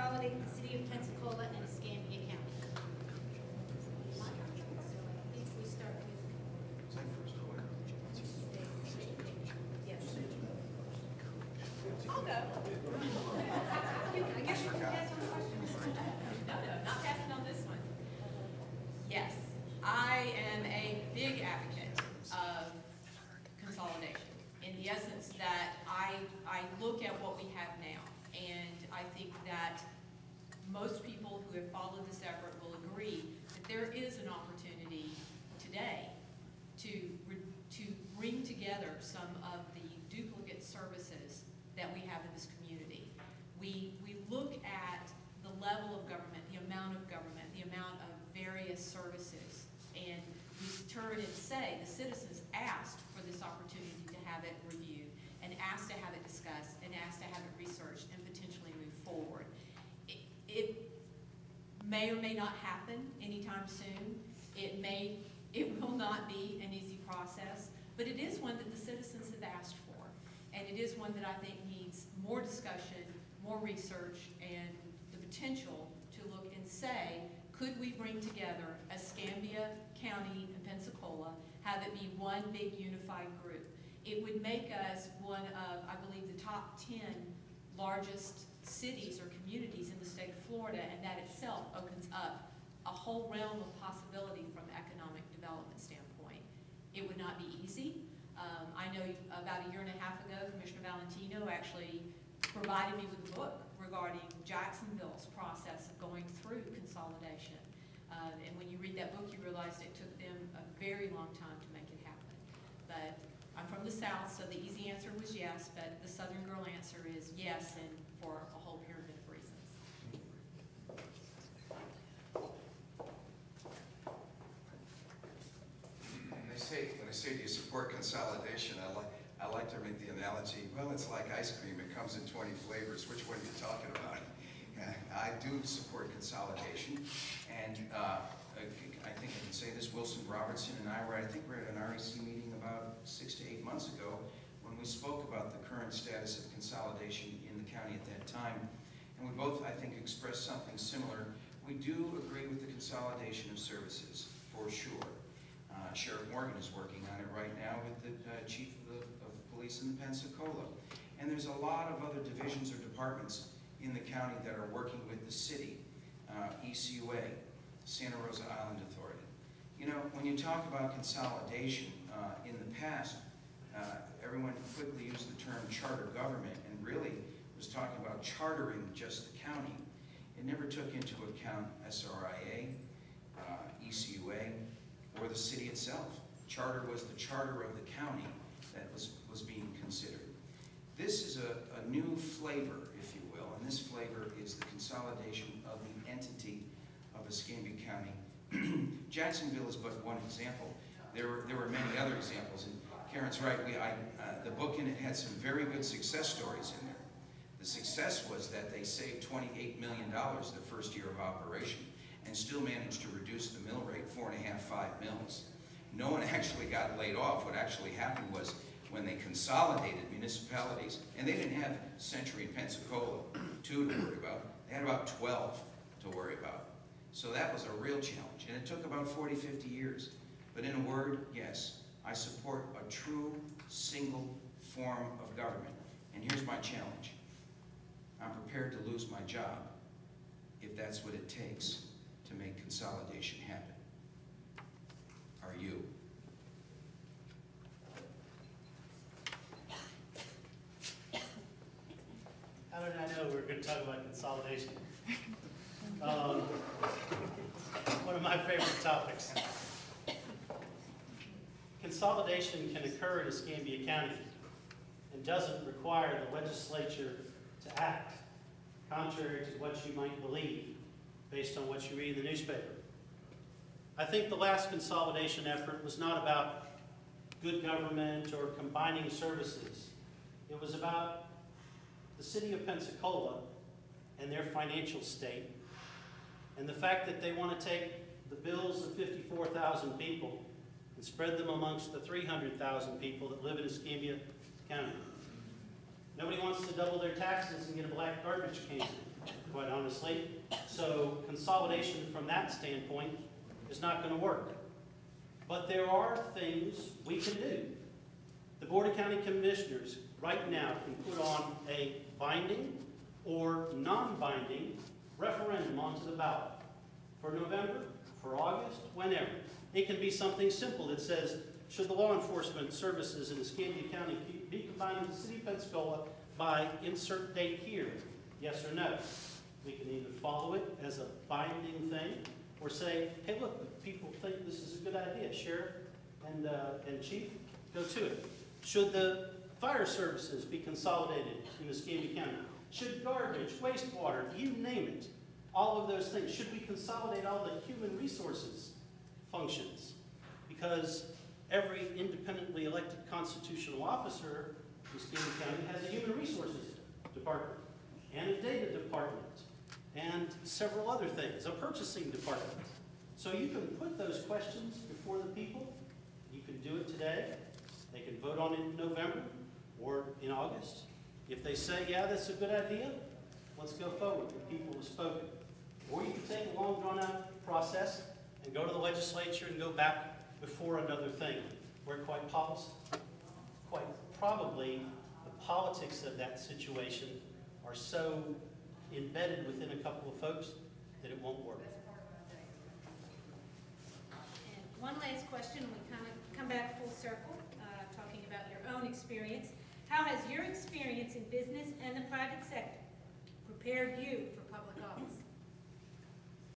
consolidate the city of Pensacola and Escambia County. So I think we start with. Yes. I'll go. I guess you can pass on the question. No, not passing on this one. Yes, I am a big advocate of consolidation in the essence that I look at what we have now, and I think that most people who have followed this effort will agree that there is an opportunity today to bring together some of the duplicate services that we have in this community. We look at the level of government, the amount of government, the amount of various services, and we turn and say the citizens asked for this opportunity to have it reviewed, and asked to have it discussed, and asked to have it researched and potentially move forward. It may or may not happen anytime soon. It will not be an easy process, but it is one that the citizens have asked for, and it is one that I think needs more discussion, more research, and the potential to look and say, could we bring together Escambia County and Pensacola, have it be one big unified group? It would make us one of, I believe, the top 10 largest cities or communities in the state of Florida, and that itself opens up a whole realm of possibility from an economic development standpoint. It would not be easy. I know about a year and a half ago, Commissioner Valentino actually provided me with a book regarding Jacksonville's process of going through consolidation. And when you read that book, you realize it took them a very long time to make it happen. But I'm from the South, so the easy answer was yes, but the Southern girl answer is yes, and for a whole pyramid of reasons. When I say do you support consolidation, I like to make the analogy, well, it's like ice cream. It comes in 20 flavors. Which one are you talking about? I do support consolidation, and I think I can say this, Wilson Robertson and I were, I think we were at an REC meeting about 6 to 8 months ago when we spoke about the current status of consolidation in the county at that time, and we both, I think, expressed something similar. We do agree with the consolidation of services, for sure. Sheriff Morgan is working on it right now with the chief of police in Pensacola. And there's a lot of other divisions or departments in the county that are working with the city, ECUA, Santa Rosa Island Authority. You know, when you talk about consolidation, in the past, everyone quickly used the term charter government and really was talking about chartering just the county. It never took into account SRIA, ECUA, or the city itself. Charter was the charter of the county that was being considered. This is a new flavor, if you will, and this flavor is the consolidation of the entity of Escambia County. Jacksonville is but one example. There were many other examples, and Karen's right. The book in it had some very good success stories in there. The success was that they saved $28 million the first year of operation, and still managed to reduce the mill rate 4.5, 5 mills. No one actually got laid off. What actually happened was when they consolidated municipalities, and they didn't have Century and Pensacola 2 to worry about, they had about 12 to worry about. So that was a real challenge, and it took about 40, 50 years. But in a word, yes, I support a true single form of government. And here's my challenge. I'm prepared to lose my job if that's what it takes to make consolidation happen. Are you? How did I know we were going to talk about consolidation? One of my favorite topics. Consolidation can occur in Escambia County and doesn't require the legislature to act, contrary to what you might believe based on what you read in the newspaper. I think the last consolidation effort was not about good government or combining services. It was about the city of Pensacola and their financial state, and the fact that they want to take the bills of 54,000 people and spread them amongst the 300,000 people that live in Escambia County. Nobody wants to double their taxes and get a black garbage can. quite honestly. So consolidation from that standpoint is not going to work. But there are things we can do. The Board of County Commissioners right now can put on a binding or non-binding referendum onto the ballot for November, for August, whenever. It can be something simple that says, should the law enforcement services in Escambia County be combined with the city of Pensacola by insert date here? Yes or no? We can either follow it as a binding thing or say, hey, look, people think this is a good idea. Sheriff and Chief, go to it. Should the fire services be consolidated in Escambia County? Should garbage, wastewater, you name it, all of those things, should we consolidate all the human resources functions? Because every independently elected constitutional officer in Escambia County has a human resources department and a data department and several other things, a purchasing department. So you can put those questions before the people. You can do it today. They can vote on it in November or in August. If they say, yeah, that's a good idea, let's go forward. The people have spoken. Or you can take a long, drawn-out process and go to the legislature and go back before another thing, where quite probably the politics of that situation are so embedded within a couple of folks that it won't work. And one last question, we kind of come back full circle, talking about your own experience. How has your experience in business and the private sector prepared you for